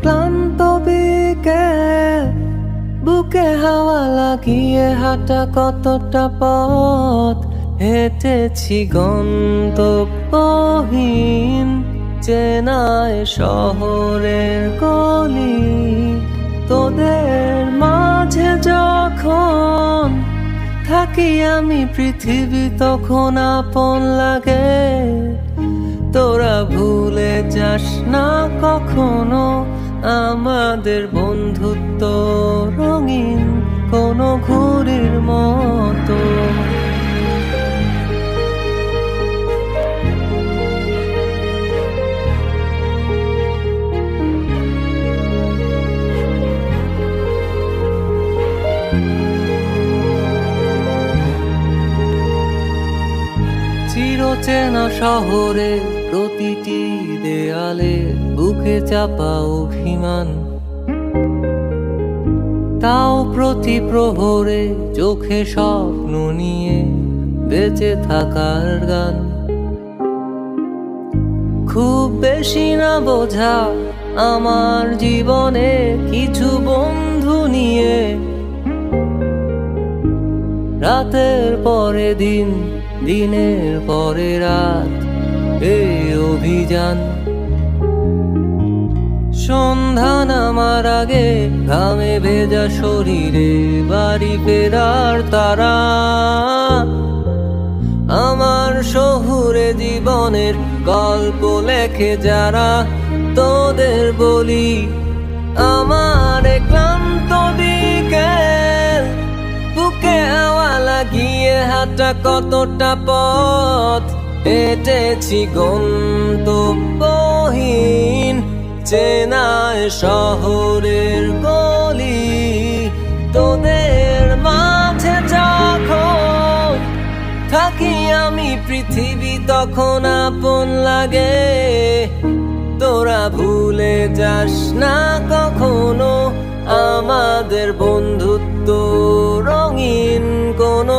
ক্লান্ত বিকেল, বুকে হাওয়া লাগিয়ে হাঁটা কতটা পথ হেঁটেছি গন্তব্যহীন চেনায় শহরের গলি। তোদের মাঝে যখন থাকি আমি পৃথিবী তখন আপন লাগে। তোরা ভুলে যাস না কখনো আমাদের বন্ধুত্ব রঙিন কোনো ঘুড়ির মতো। চিরচেনা শহরে প্রতিটি দেয়ালে বুকে চাপা অভিমান, তাও প্রতি প্রহরে চোখে স্বপ্ন নিয়ে বেঁচে থাকার গান। খুব বেশি না বোঝা আমার জীবনে কিছু বন্ধু নিয়ে, রাতের পরে দিন, দিনের পরে রাত এই অভিযান। সন্ধ্যা নামার আগে ঘামে ভেজা শরীরে বাড়ি ফেরার তারা। আমার শহুরে জীবনের গল্প লেখে যারা, তোদের বলি আমার ক্লান্ত বিকেল, বুকে হাওয়া লাগিয়ে হাঁটা কতটা পথ হেঁটেছি গন্তব্যহীন চেনায় শহরের গলি। তোদের মাঝে যখন থাকি আমি পৃথিবী তখন আপন লাগে। তোরা ভুলে যাস না কখনো আমাদের বন্ধুত্ব রঙিন কোনো